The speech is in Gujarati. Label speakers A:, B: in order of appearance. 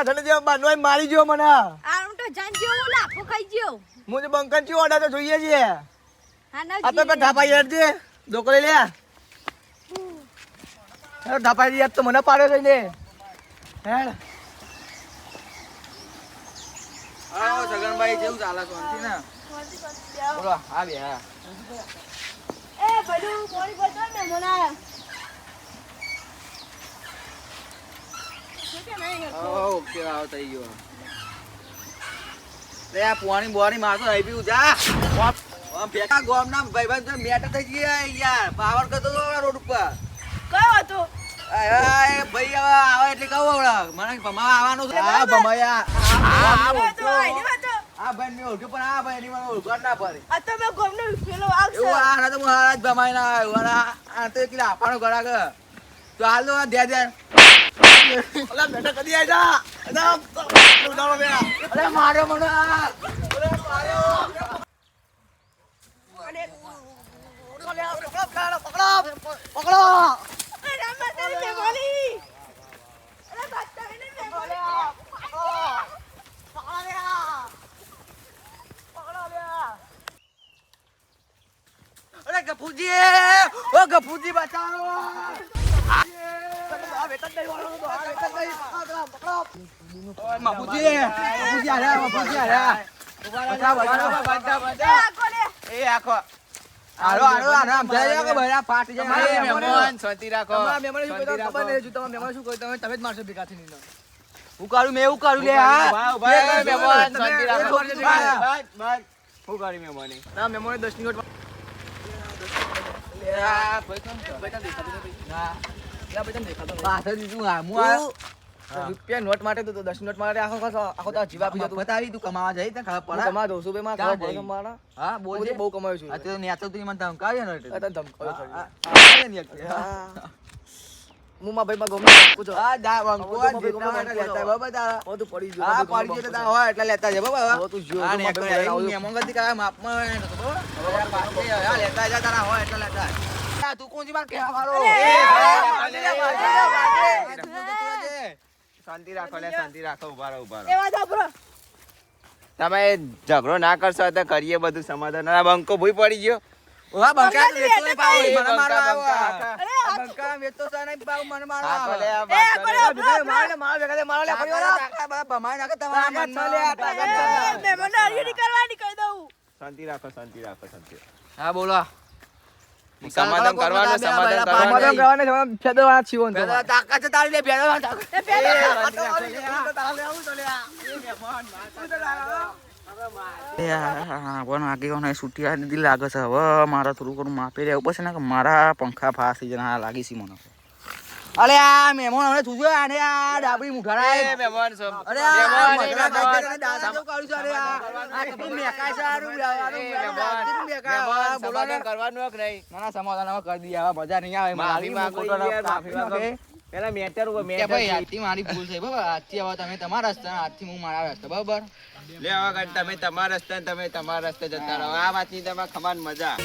A: રાઠાને જે બાંધવાય મારી ગયો મને.
B: આમ તો જાન જેવો લાફો ખાઈ ગયો.
A: મુજે બંકન ચી ઓર્ડર તો જોઈએ છે.
B: હા ના
A: આ તો ઢાપા યાર દે ડોકરે લે. ઢાપા યાર તો મને પાડ્યો છે ને. હેડ.
C: આવો સગનભાઈ જેવું ચાલે શાંતિ ને. બોલો હા બે હા.
B: એ બધું કોણી બોલતો ને મને.
C: ઓકે આવો થઈ ગયો. લે આ પોણી બોરી મારતો આવી પીવું જા. ભેગા ગોમના ભાઈબંધ તો મેટર થઈ ગયા યાર. પાવર કરતો તો રોડ ઉપર.
B: કયો હતો?
C: ભાઈ હવે આવે એટલે કહું હવે મને ભમા આવવાનું છે. હા ભમાયા.
B: આ તો આઈની વાતો.
C: આ ભાઈ મેં ઓળખ્યું પણ આ ભાઈ ની મને ઓળખાણ ના પડે.
B: આ તો મેં ગોમનો પેલો આવશે.
C: એવું આ તો હું હારા જ ભમાઈ ના આવ્યો. આ તો એકલા આપાનો ગળા કે તો હાલ તો દે દે.
A: અલા બેટા કદી આઈ જા. ઉડાડો બે.
C: અરે માર્યો મને.
A: અરે માર્યો. પકડો.
B: અરે રામા ને બોલી. અરે બાતા ને બોલી.
C: અરે ગફુજી ઓ ગફુજી બચાવો. બાપુજી એ આખો હાલો હાલો આરામ જાય કે ભાઈ ફાટી જાય.
A: મહેમાન શાંતિ રાખો. મહેમાન શું કહ્યું ખબર નહીં. જો તમે મહેમાન શું કહ્યું તમે જ મારશો ભેગા થઈને.
C: હું કરું મેં એવું કરું લે હા
A: મહેમાન શાંતિ રાખો.
C: હું કરી મેં મને
A: ના મહેમાન 10 મિનિટ
C: પાછળ દીધું હા હું આવ્યો.
A: રૂપિયા નોટ માટે તો 10 નોટ માટે આખો તો જીવા પી જતો.
C: બતાવી તું કમાવા જઈ તને ખબર પડે.
A: તમારા 200 રૂપિયા માં
C: ક્યાં
A: ખાવા
C: જઈ?
A: મારા
C: હા બોલજે.
A: બહુ કમાયો છું.
C: આ તો નેતો તું મને ધમકાવ્યો ને એટલે.
A: આ તને ધમકાવ્યો છે.
C: હા
A: હું માં ભાઈ માં ગમે પૂછો.
C: જા વંકો જેટલા માટે લેતા બાબા તારા.
A: બધું પડી ગયું.
C: હા પડી ગયો તો હોય એટલે લેતા છે બાબા.
A: હવે તું જો
C: હા ને
A: તો
C: એક મેમો ગતિ કા માપમાં હા લેતા જા તારા હોય એટલે લેતા જા. તું કોણ જી માર કેવા વાળો.
D: શાંતિ રાખો લે શાંતિ રાખો ઉભા રહો ઉભા રહો.
B: એવા જાબરો.
D: તમે ઝઘડો ના કરશો તો કરીએ બધું સમાધાન. આ બંકો ભૂઈ પડી ગયો.
C: ઓવા બંકા વેચતો નહીં પાવ મને
D: બંકા,
C: મારવા
D: બંકા.
C: આવા. આ બંકા વેચતો છે નહીં પાવ મને મારવા
D: હા, ભલે
C: આવા.
D: આ વાત કરે.
A: માર ભેગા મારો લે પડી વાળા.
C: બધા ભમાઈ નાખે તમારા
A: તાકાત
C: મનમાં.
A: ચાલે, આ તાકાત
B: એ મહેમાન આરી કરવાની કહી દઉં.
D: શાંતિ રાખો શાંતિ રાખો શાંતિ.
C: હા બોલો.
D: સમાધાન કરવાનું સમાધાન
A: સમાધાન
D: કરવાનું.
A: કરવાને તમે ફેદવા છીવો ને
C: પેલા તાકાત છે તારી લે પેલા તાકાત.
B: એ પેલો
C: પણ આગેવાનો છૂટી આ દીધી લાગે છે હવે મારા થોડું ઘણું માપી રહેવું પડશે ને કે મારા પંખા ફાસી જણા હા લાગી છે મને. અરે આ મહેમાન હવે તું જો આને આ ડાબડી મુઠાડા
D: એ મહેમાન છો.
C: અરે
D: મહેમાન,
C: આ
D: મહેમાન.
C: દાદા જેવું કાઢ્યું છે અરે આ કેટલું મેકાય છે આરું
D: મહેમાન, સમાધાન કરવાનું કે નહીં?
C: ના ના સમાધાન હવે કરી દઈએ હવે મજા નહીં આવે
D: માફી માંગો યાર, માફી માંગો. પેલા મેટર ઉપર
C: કે
D: મેટર
C: ભાઈ આજથી મારી ભૂલ થઈ બાબા આજથી હવે તમે તમારા રસ્તા આજથી હું મારા રસ્તા બરાબર.
D: લે હવે તમે તમારા રસ્તે તમે તમારા રસ્તે જતા રહો. આ વાતની તમારે ખમાન મજા.